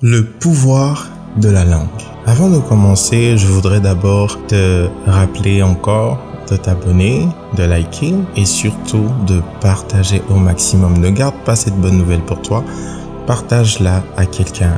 Le pouvoir de la langue. Avant de commencer, je voudrais d'abord te rappeler encore de t'abonner, de liker et surtout de partager au maximum. Ne garde pas cette bonne nouvelle pour toi, partage-la à quelqu'un.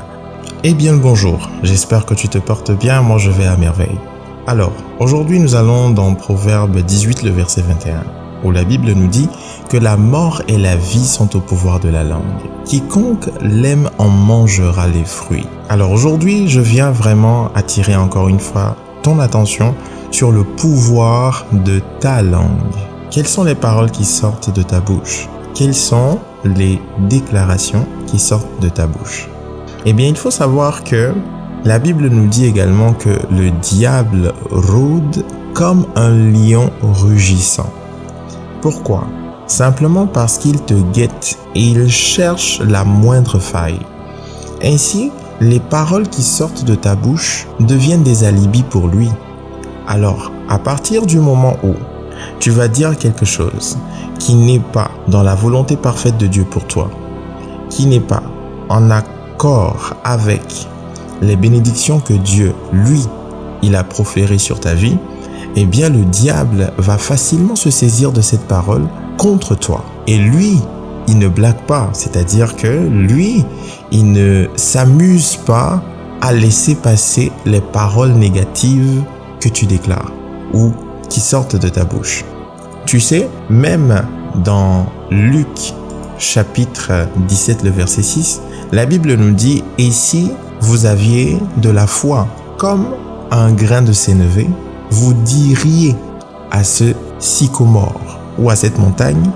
Eh bien le bonjour, j'espère que tu te portes bien, moi je vais à merveille. Alors, aujourd'hui nous allons dans Proverbe 18, le verset 21, où la Bible nous dit que la mort et la vie sont au pouvoir de la langue. Quiconque l'aime en mangera les fruits. Alors aujourd'hui, je viens vraiment attirer encore une fois ton attention sur le pouvoir de ta langue. Quelles sont les paroles qui sortent de ta bouche? Quelles sont les déclarations qui sortent de ta bouche? Eh bien, il faut savoir que la Bible nous dit également que le diable rôde comme un lion rugissant. Pourquoi? Simplement parce qu'il te guette et il cherche la moindre faille. Ainsi, les paroles qui sortent de ta bouche deviennent des alibis pour lui. Alors, à partir du moment où tu vas dire quelque chose qui n'est pas dans la volonté parfaite de Dieu pour toi, qui n'est pas en accord avec les bénédictions que Dieu, lui, il a proférées sur ta vie, eh bien le diable va facilement se saisir de cette parole contre toi. Et lui, il ne blague pas, c'est-à-dire que lui, il ne s'amuse pas à laisser passer les paroles négatives que tu déclares ou qui sortent de ta bouche. Tu sais, même dans Luc chapitre 17, le verset 6, la Bible nous dit « Et si vous aviez de la foi comme un grain de sénévé, vous diriez à ce sycomore ou à cette montagne,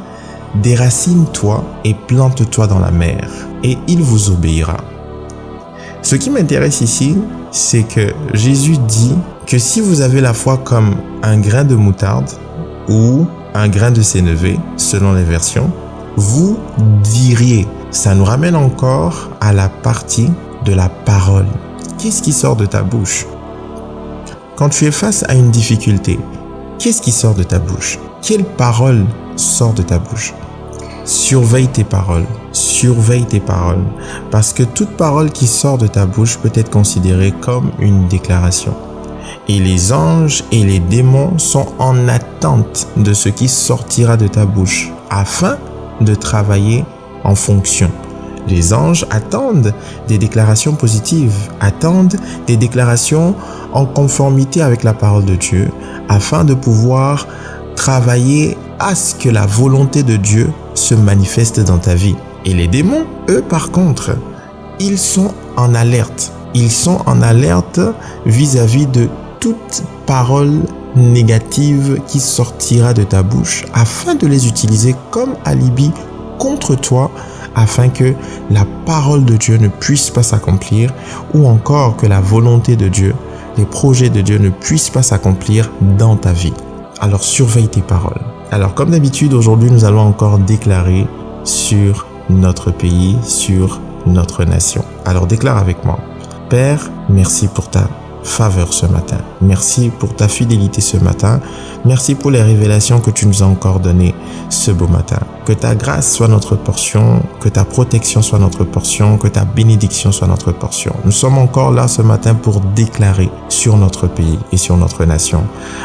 déracine-toi et plante-toi dans la mer, et il vous obéira. » Ce qui m'intéresse ici, c'est que Jésus dit que si vous avez la foi comme un grain de moutarde ou un grain de sénévé, selon les versions, vous diriez. Ça nous ramène encore à la partie de la parole. Qu'est-ce qui sort de ta bouche? Quand tu es face à une difficulté, qu'est-ce qui sort de ta bouche? Quelle parole sort de ta bouche? Surveille tes paroles. Surveille tes paroles. Parce que toute parole qui sort de ta bouche peut être considérée comme une déclaration. Et les anges et les démons sont en attente de ce qui sortira de ta bouche afin de travailler en fonction. Les anges attendent des déclarations positives, attendent des déclarations en conformité avec la parole de Dieu afin de pouvoir travailler à ce que la volonté de Dieu se manifeste dans ta vie. Et les démons, eux par contre, ils sont en alerte. Ils sont en alerte vis-à-vis de toute parole négative qui sortira de ta bouche afin de les utiliser comme alibi contre toi, afin que la parole de Dieu ne puisse pas s'accomplir ou encore que la volonté de Dieu, les projets de Dieu ne puissent pas s'accomplir dans ta vie. Alors surveille tes paroles. Alors comme d'habitude, aujourd'hui nous allons encore déclarer sur notre pays, sur notre nation. Alors déclare avec moi. Père, merci pour ta faveur ce matin. Merci pour ta fidélité ce matin. Merci pour les révélations que tu nous as encore données ce beau matin. Que ta grâce soit notre portion, que ta protection soit notre portion, que ta bénédiction soit notre portion. Nous sommes encore là ce matin pour déclarer sur notre pays et sur notre nation.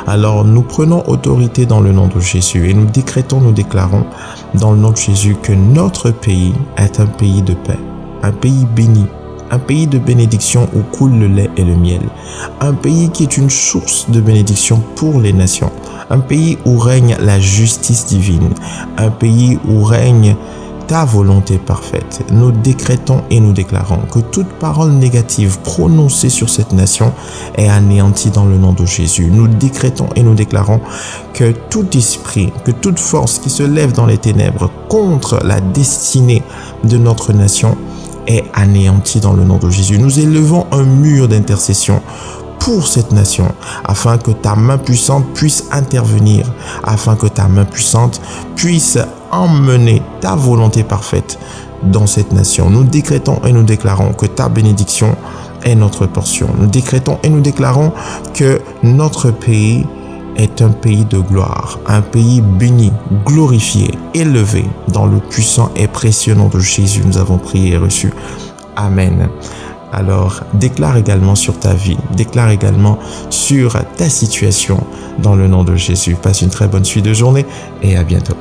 Alors nous prenons autorité dans le nom de Jésus et nous décrétons, nous déclarons dans le nom de Jésus que notre pays est un pays de paix, un pays béni, un pays de bénédiction où coule le lait et le miel. Un pays qui est une source de bénédiction pour les nations. Un pays où règne la justice divine. Un pays où règne ta volonté parfaite. Nous décrétons et nous déclarons que toute parole négative prononcée sur cette nation est anéantie dans le nom de Jésus. Nous décrétons et nous déclarons que tout esprit, que toute force qui se lève dans les ténèbres contre la destinée de notre nation est anéanti dans le nom de Jésus. Nous élevons un mur d'intercession pour cette nation, afin que ta main puissante puisse intervenir, afin que ta main puissante puisse emmener ta volonté parfaite dans cette nation. Nous décrétons et nous déclarons que ta bénédiction est notre portion. Nous décrétons et nous déclarons que notre pays est un pays de gloire, un pays béni, glorifié, élevé. Dans le puissant et précieux nom de Jésus, nous avons prié et reçu. Amen. Alors, déclare également sur ta vie, déclare également sur ta situation dans le nom de Jésus. Passe une très bonne suite de journée et à bientôt.